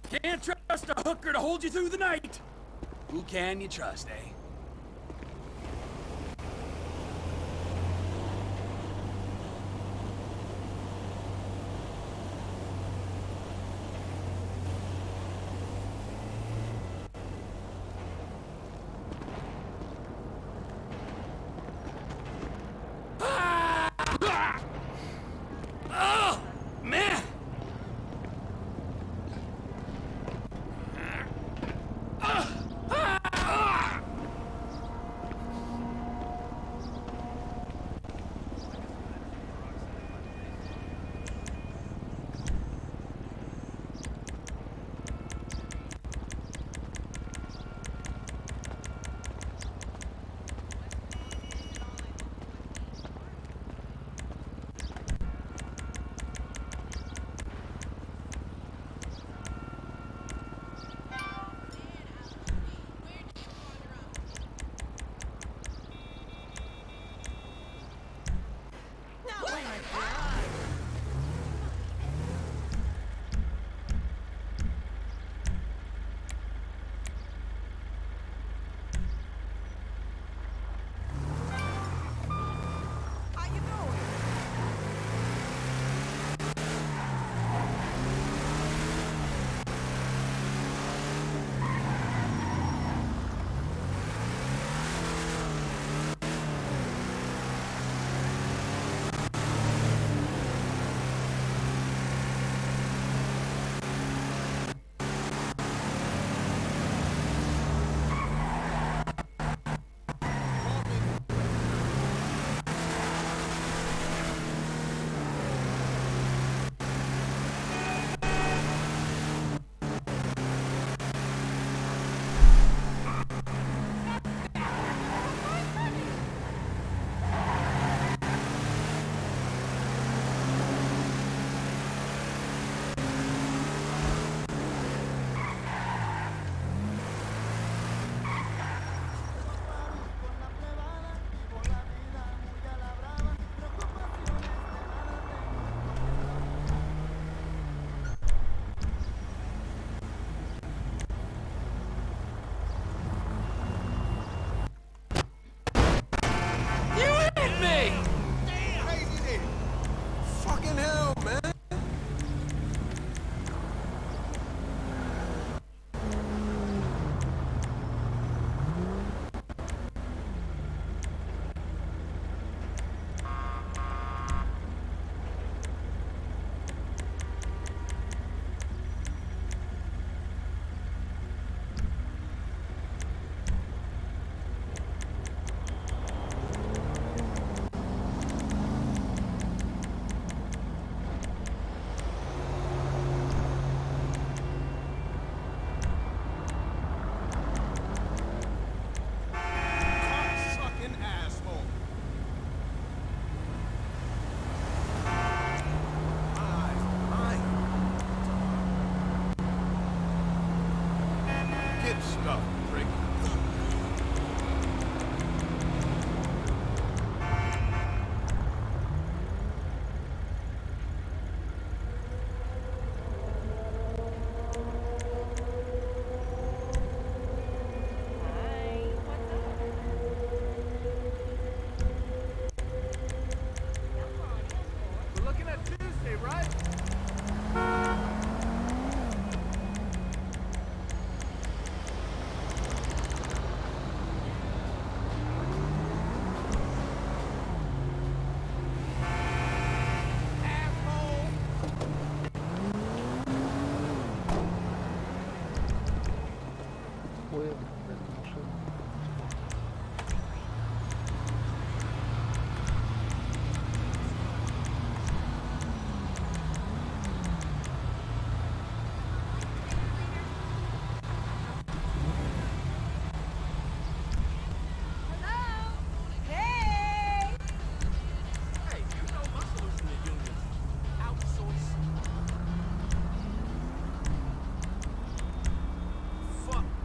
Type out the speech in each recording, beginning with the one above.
Can't trust a hooker to hold you through the night. Who can you trust, eh? Oh, man!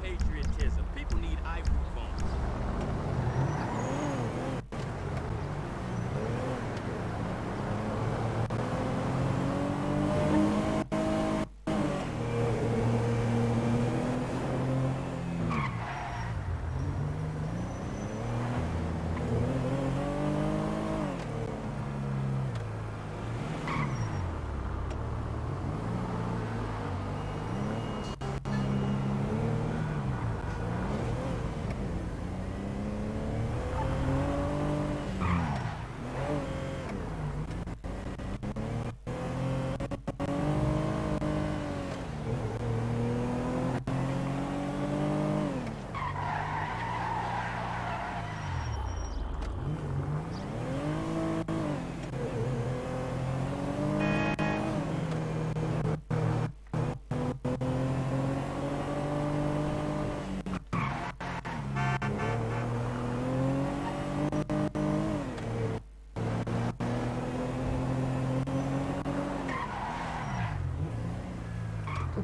Patriotism.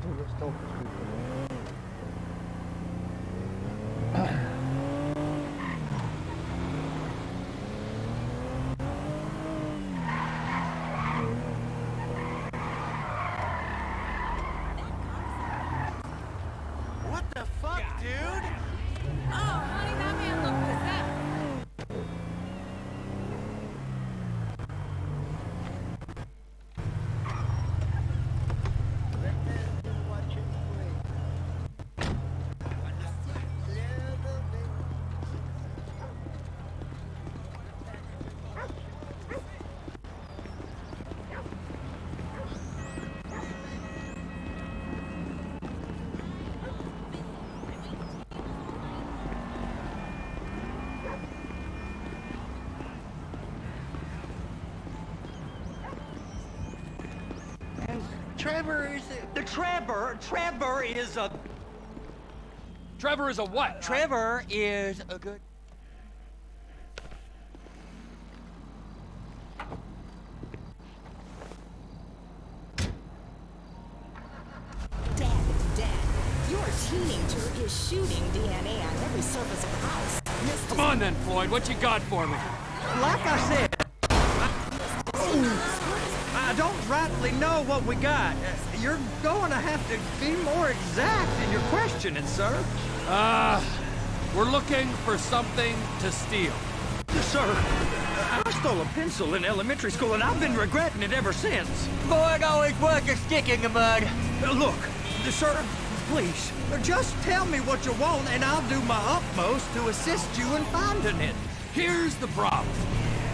to just talk to people. What the fuck, dude? Oh, honey, that man looked possessed. Trevor is a... Trevor is a what? Trevor is a good... Dad, your teenager is shooting DNA on every surface of the house. Come on then, Floyd. What you got for me? Like I said, I don't rightly know what we got. You're going to have to be more exact in your questioning, sir. We're looking for something to steal. Sir, I stole a pencil in elementary school, and I've been regretting it ever since. Boy, it always was a stick in the mud. Look, sir, please, just tell me what you want, and I'll do my utmost to assist you in finding it. Here's the problem.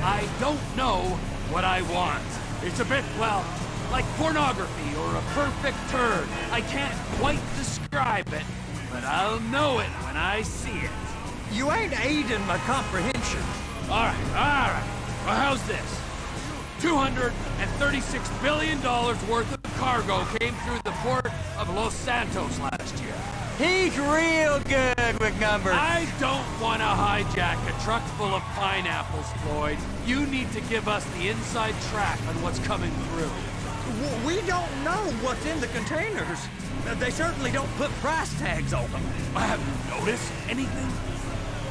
I don't know what I want. It's a bit, well, like pornography or a perfect turd. I can't quite describe it, but I'll know it when I see it. You ain't aiding my comprehension. All right. Well, how's this? $236 billion worth of cargo came through the port of Los Santos last year. He's real good with numbers. I don't want to hijack a truck full of pineapples, Floyd. You need to give us the inside track on what's coming through. We don't know what's in the containers. They certainly don't put price tags on them. Have you noticed anything?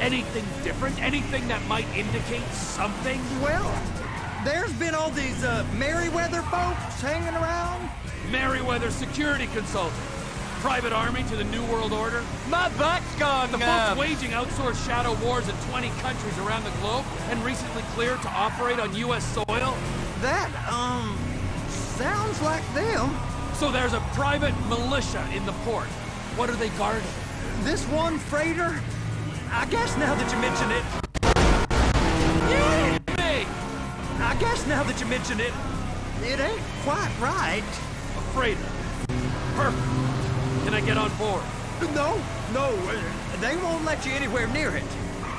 Anything different? Anything that might indicate something? Well, there's been all these Merryweather folks hanging around. Merryweather security consultant. Private army to the New World Order. My butt's gone The folks waging outsourced shadow wars in 20 countries around the globe and recently cleared to operate on U.S. soil. That, sounds like them. So there's a private militia in the port. What are they guarding? This one freighter? I guess now that you mention it... Yeah, me! I guess now that you mention it, it ain't quite right. A freighter. Perfect. Can I get on board? No, they won't let you anywhere near it.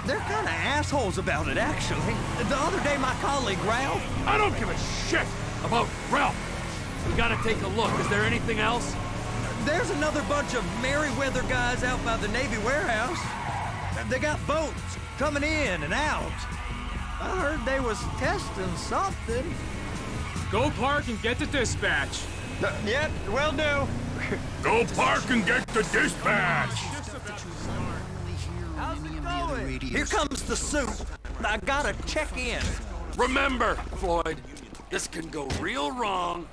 They're kind of assholes about it, actually. The other day, my colleague, Ralph... I don't give a shit about Ralph. We gotta take a look. Is there anything else? There's another bunch of Merryweather guys out by the Navy warehouse. They got boats coming in and out. I heard they was testing something. Go park and get the dispatch. Yep, will do. Go park and get the dispatch. How's it going? Here comes the soup. I gotta check in. Remember, Floyd, this can go real wrong,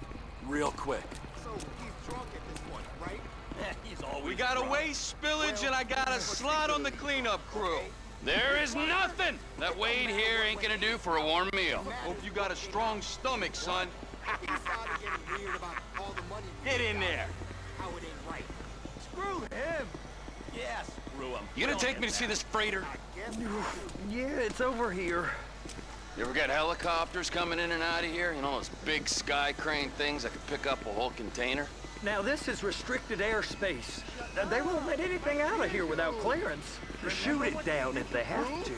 real quick. We got a waste spillage and I got a slot on the cleanup crew. There is nothing that Wade here ain't gonna do for a warm meal. Hope you got a strong stomach, son. Get in there. Screw him. Yeah, screw him. You gonna take me to see this freighter? Yeah, it's over here. You ever got helicopters coming in and out of here? You know, those big sky crane things that could pick up a whole container? Now, this is restricted airspace. They won't let anything out of here without clearance. Shoot it down if they have to.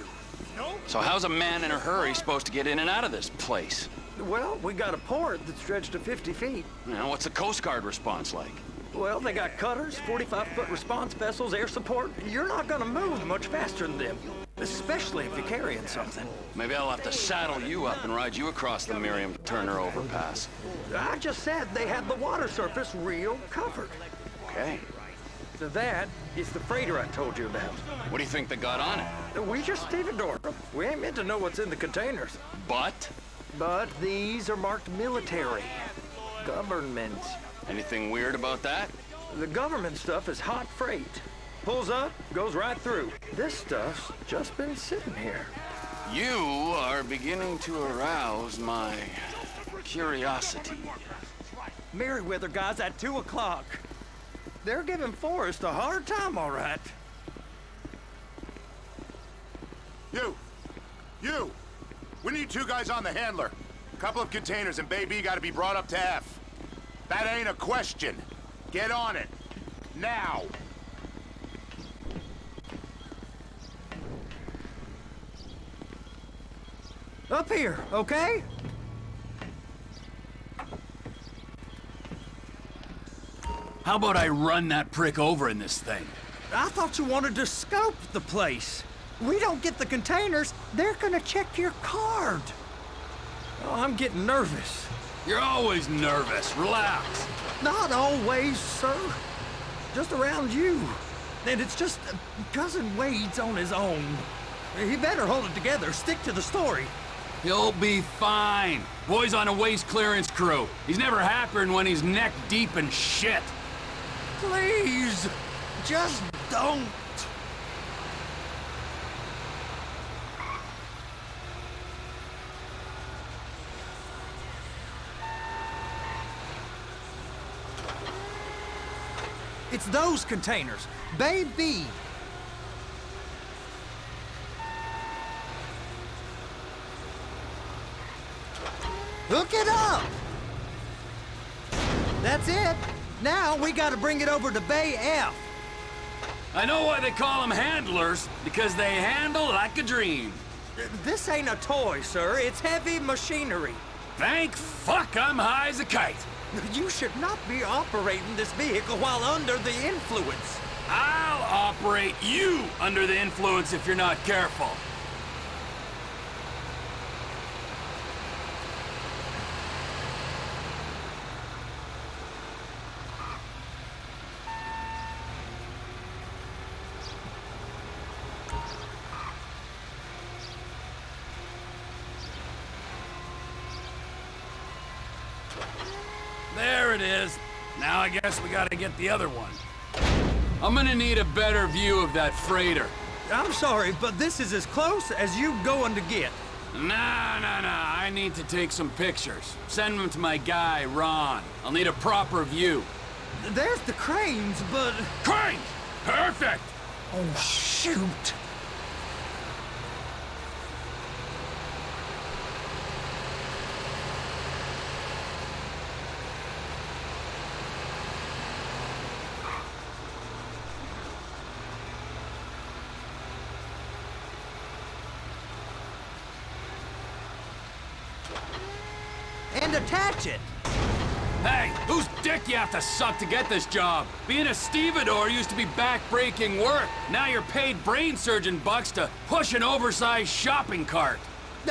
So how's a man in a hurry supposed to get in and out of this place? Well, we got a port that stretched to 50 feet. You know, what's the Coast Guard response like? Well, they got cutters, 45-foot response vessels, air support. You're not gonna move much faster than them, especially if you're carrying something. Maybe I'll have to saddle you up and ride you across the Miriam Turner overpass. I just said they had the water surface real covered. Okay. So that is the freighter I told you about. What do you think they got on it? We just stevedored them. We ain't meant to know what's in the containers. But? But these are marked military. Government. Anything weird about that? The government stuff is hot freight. Pulls up, goes right through. This stuff's just been sitting here. You are beginning to arouse my curiosity. Merriweather guys at 2 o'clock. They're giving Forrest a hard time, all right. You! We need 2 guys on the handler. A couple of containers and Baby gotta be brought up to F. That ain't a question. Get on it. Now! Up here, okay? How about I run that prick over in this thing? I thought you wanted to scope the place. We don't get the containers, they're gonna check your card. Oh, I'm getting nervous. You're always nervous. Relax. Not always, sir. Just around you. And it's just Cousin Wade's on his own. He better hold it together, stick to the story. He'll be fine. Boy's on a waste clearance crew. He's never happier than when he's neck deep in shit. Please, just don't. It's those containers, baby. Hook it up. That's it. Now we gotta bring it over to Bay F. I know why they call them handlers, because they handle like a dream. This ain't a toy, sir. It's heavy machinery. Thank fuck I'm high as a kite. You should not be operating this vehicle while under the influence. I'll operate you under the influence if you're not careful. There it is. Now I guess we gotta get the other one. I'm gonna need a better view of that freighter. I'm sorry, but this is as close as you going to get. Nah. I need to take some pictures. Send them to my guy, Ron. I'll need a proper view. There's the cranes, but... Crane! Perfect! Oh, shoot! And attach it. Hey, whose dick you have to suck to get this job? Being a stevedore used to be back-breaking work. Now you're paid brain surgeon bucks to push an oversized shopping cart.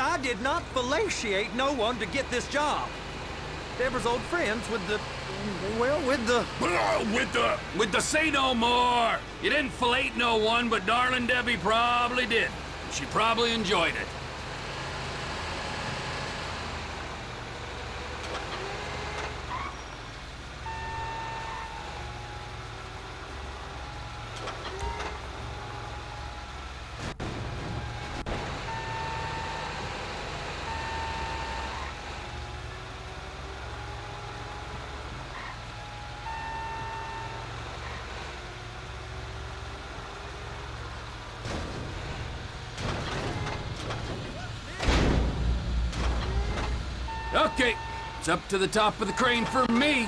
I did not fellatiate no one to get this job. Deborah's old friends with the... well, with the... With the say no more. You didn't fillet no one, but darling Debbie probably did. She probably enjoyed it. Okay, it's up to the top of the crane for me.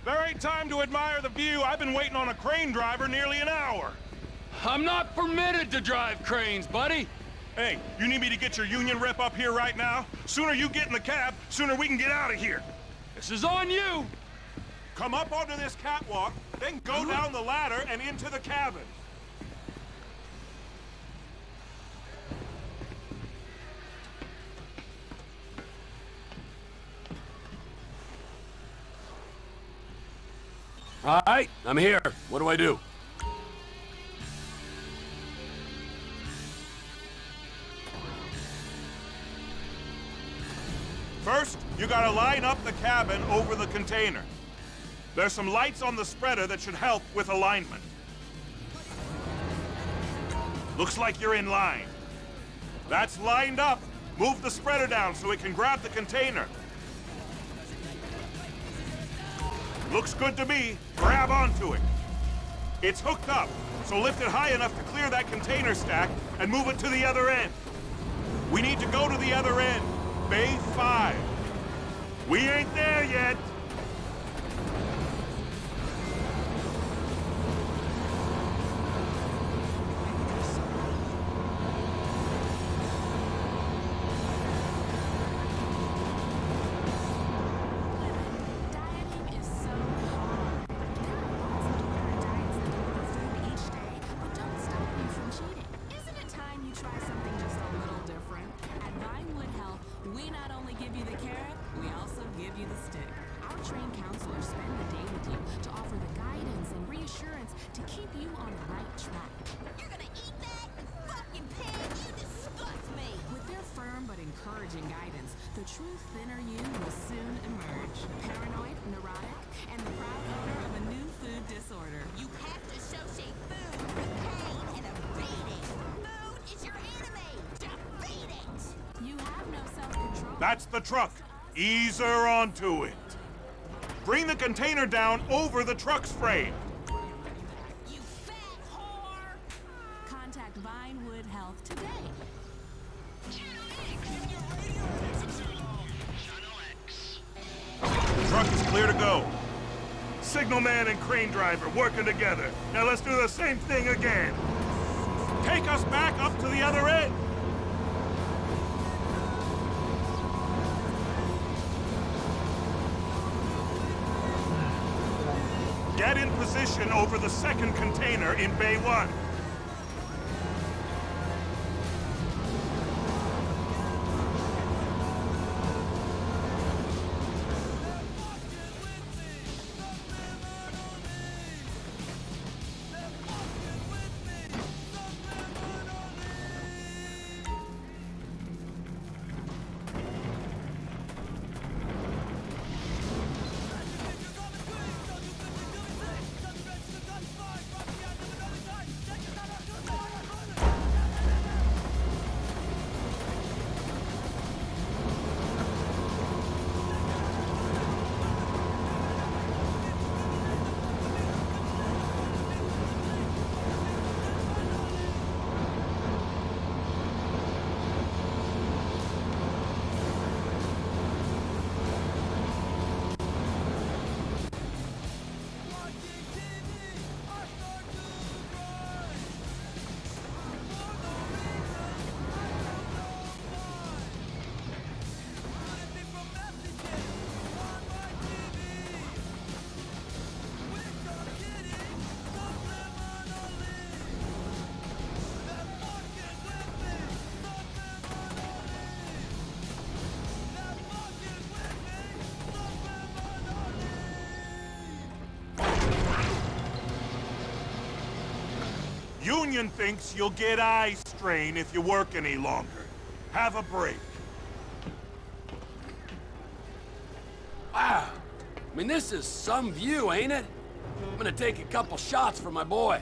There ain't time to admire the view. I've been waiting on a crane driver nearly an hour. I'm not permitted to drive cranes, buddy. Hey, you need me to get your union rep up here right now? Sooner you get in the cab, sooner we can get out of here. This is on you. Come up onto this catwalk, then go down the ladder and into the cabin. All right, I'm here. What do I do? First, you gotta line up the cabin over the container. There's some lights on the spreader that should help with alignment. Looks like you're in line. That's lined up. Move the spreader down so it can grab the container. Looks good to me. Grab onto it. It's hooked up, so lift it high enough to clear that container stack and move it to the other end. We need to go to the other end. Bay 5. We ain't there yet. Dieting is so hard. There are lots of different diets that deliver food each day, but don't stop you from cheating. Isn't it time you try something just a little different? At Vinewood Health, we not only give you the carrot, we also give you the stick. Our trained counselors spend the day with you to offer the guidance and reassurance to keep you on the right track. You're gonna eat that? You fucking pig! You disgust me! With their firm but encouraging guidance, the true thinner you will soon emerge. Paranoid, neurotic, and the proud owner of a new food disorder. You have to associate food with pain and a beating. Food is your enemy. Defeat it! You have no self-control. That's the truck. Ease her onto it. Bring the container down over the truck's frame. You fat whore! Contact Vinewood Health today. Truck is clear to go. Signalman and crane driver working together. Now let's do the same thing again. Take us back up to the other end. Get in position over the second container in Bay 1. Union thinks you'll get eye strain if you work any longer. Have a break. Wow. I mean, this is some view, ain't it? I'm gonna take a couple shots for my boy.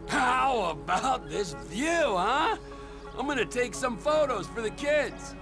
How about this view, huh? I'm gonna take some photos for the kids.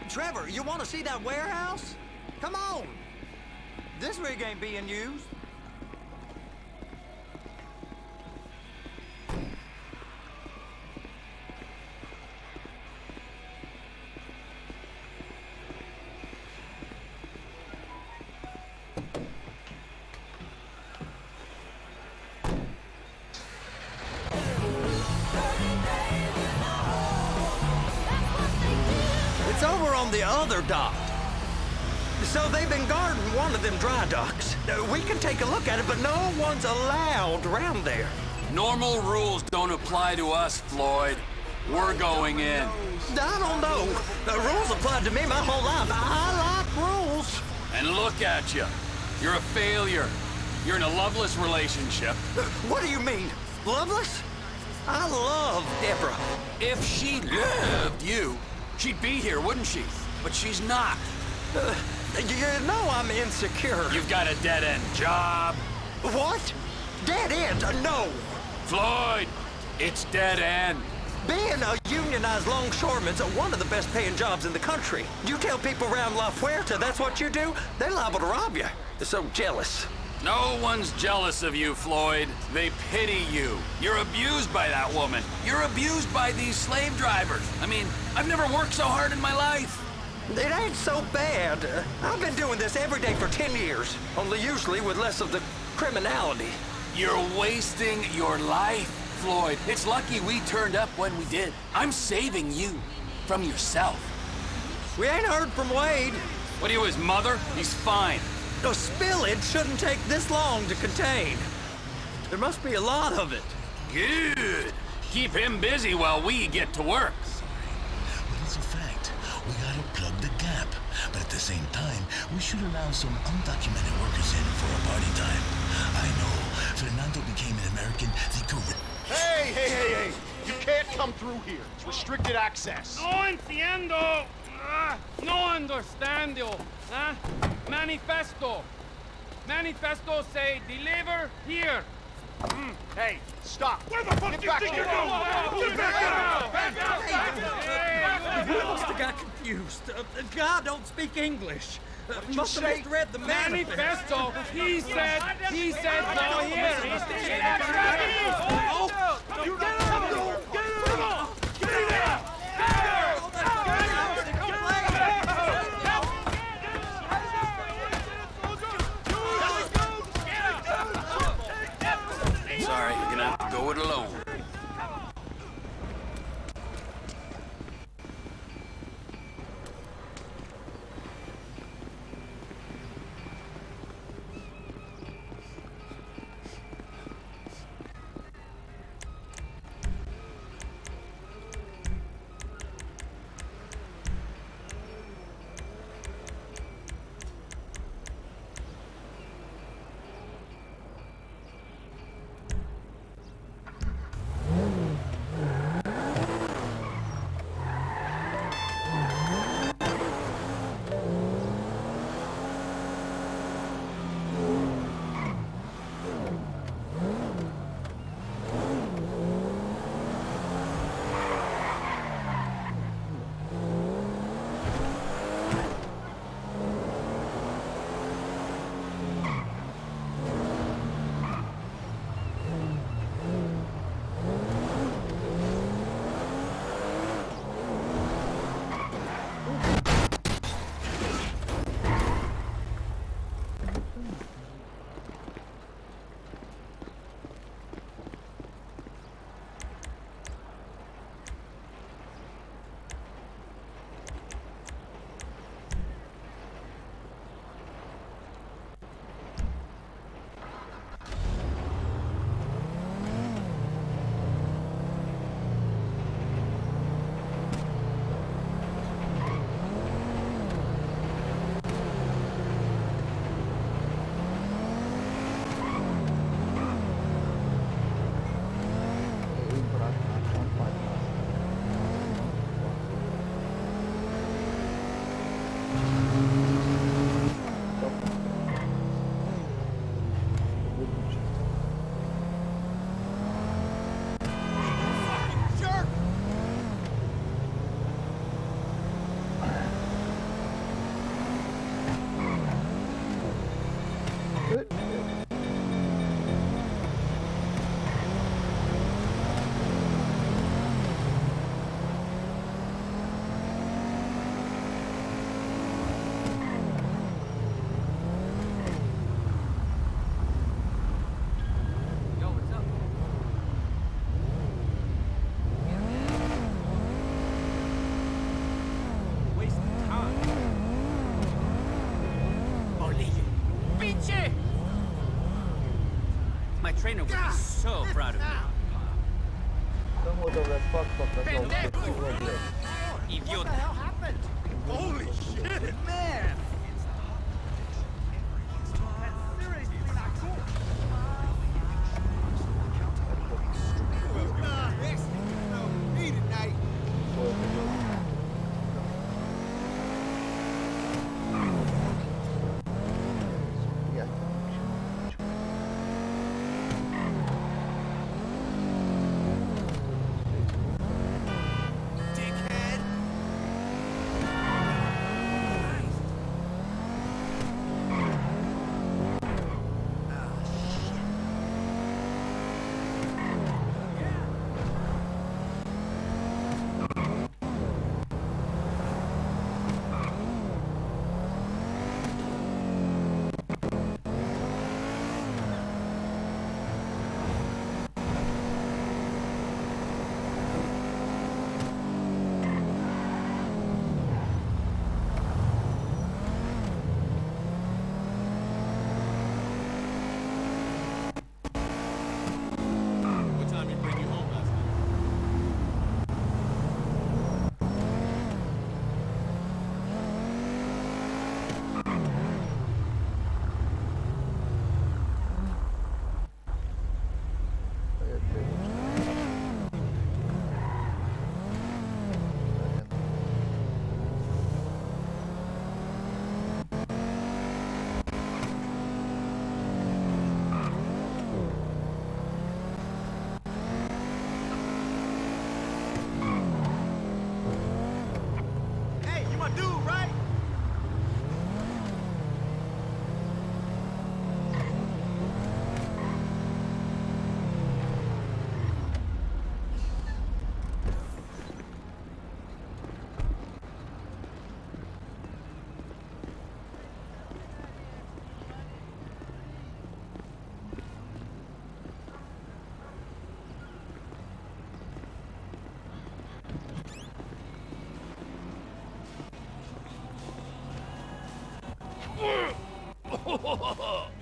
Trevor, you want to see that warehouse? Come on. This rig ain't being used. It's over on the other dock. So they've been guarding one of them dry docks. We can take a look at it, but no one's allowed around there. Normal rules don't apply to us, Floyd. We're going in. I don't know. The rules applied to me my whole life. I like rules. And look at you. You're a failure. You're in a loveless relationship. What do you mean? Loveless? I love Deborah. If she loved you, she'd be here, wouldn't she? But she's not. You know I'm insecure. You've got a dead-end job. What? Dead end? No. Floyd, it's dead end. Being a unionized longshoreman's one of the best paying jobs in the country. You tell people around La Puerta that's what you do, they're liable to rob you. They're so jealous. No one's jealous of you, Floyd. They pity you. You're abused by that woman. You're abused by these slave drivers. I mean, I've never worked so hard in my life. It ain't so bad. I've been doing this every day for 10 years, only usually with less of the criminality. You're wasting your life, Floyd. It's lucky we turned up when we did. I'm saving you from yourself. We ain't heard from Wade. What are you, his mother? He's fine. The spillage shouldn't take this long to contain. There must be a lot of it. Good. Keep him busy while we get to work. But it's a fact. We gotta plug the gap. But at the same time, we should allow some undocumented workers in for a party time. I know. Fernando became an American the correct... Hey! You can't come through here. It's restricted access. No entiendo. No understando. Manifesto. Manifesto say deliver here. Hey, stop. Where the fuck do you think you're going? Get back out! You must have got confused. God don't speak English. Must have misread the Manifesto. He said go here. You get out! Get out! Get out! Sorry, you're gonna have to go it alone. My trainer would be so proud of me. Idiot. Holy shit, man! cool, right?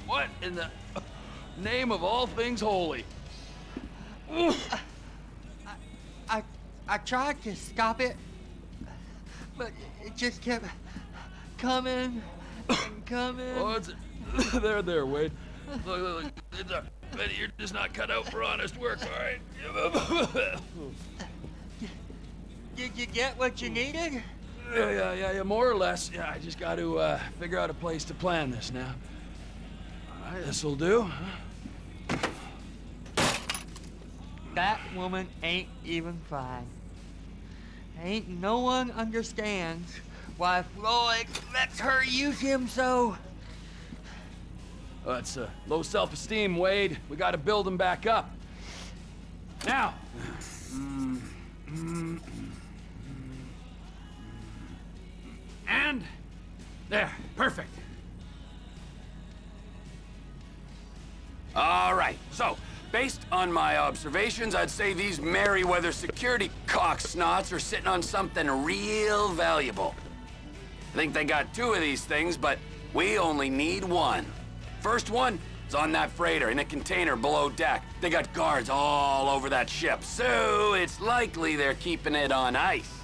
What in the name of all things holy? I tried to stop it, but it just kept coming and coming. Oh, it's there, Wade. Look. It's a pity you're just not cut out for honest work, all right? Did you get what you needed? Yeah, more or less. Yeah, I just got to figure out a place to plan this now. All right, this'll do. That woman ain't even fine. Ain't no one understands why Floyd lets her use him so. That's low self-esteem, Wade. We got to build him back up. Now. And there, perfect. All right, so based on my observations, I'd say these Merryweather security cocksnots are sitting on something real valuable. I think they got 2 of these things, but we only need 1. First one is on that freighter in a container below deck. They got guards all over that ship, so it's likely they're keeping it on ice.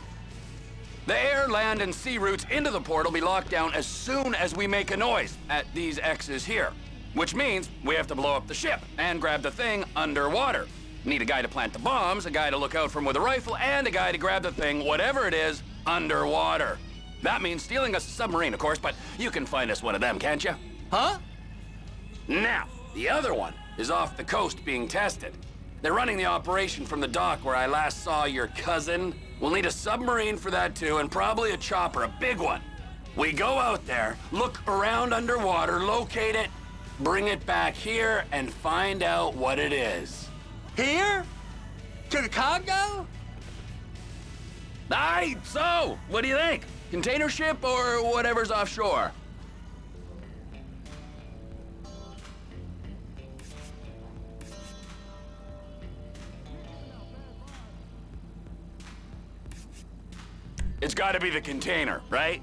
The air, land, and sea routes into the port will be locked down as soon as we make a noise at these X's here. Which means we have to blow up the ship and grab the thing underwater. Need a guy to plant the bombs, a guy to look out for him with a rifle, and a guy to grab the thing, whatever it is, underwater. That means stealing us a submarine, of course, but you can find us one of them, can't you? Huh? Now, the other one is off the coast being tested. They're running the operation from the dock where I last saw your cousin. We'll need a submarine for that too, and probably a chopper, a big one. We go out there, look around underwater, locate it, bring it back here, and find out what it is. Here? To the Congo? Aye, so, what do you think? Container ship or whatever's offshore? It's got to be the container, right?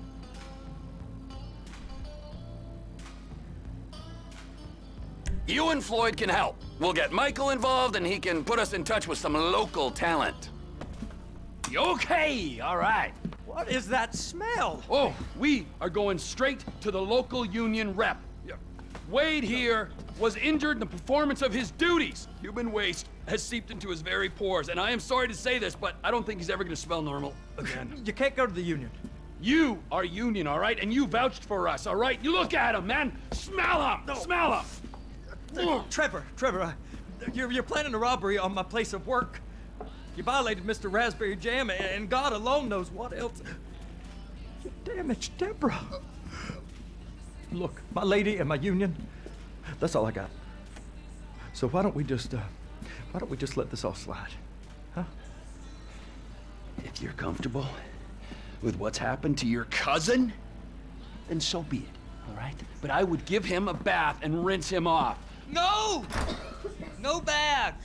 You and Floyd can help. We'll get Michael involved and he can put us in touch with some local talent. Okay, all right. What is that smell? Oh, we are going straight to the local union rep. Wade here was injured in the performance of his duties. Human waste has seeped into his very pores, and I am sorry to say this, but I don't think he's ever gonna smell normal again. You can't go to the union. You are union, all right? And you vouched for us, all right? You look at him, man. Smell him. No. Smell him. Trevor, you're planning a robbery on my place of work. You violated Mr. Raspberry Jam, and God alone knows what else. You damaged Deborah. Look, my lady and my union, that's all I got. So why don't we just let this all slide, huh? If you're comfortable with what's happened to your cousin, then so be it, all right? But I would give him a bath and rinse him off. No! No bath!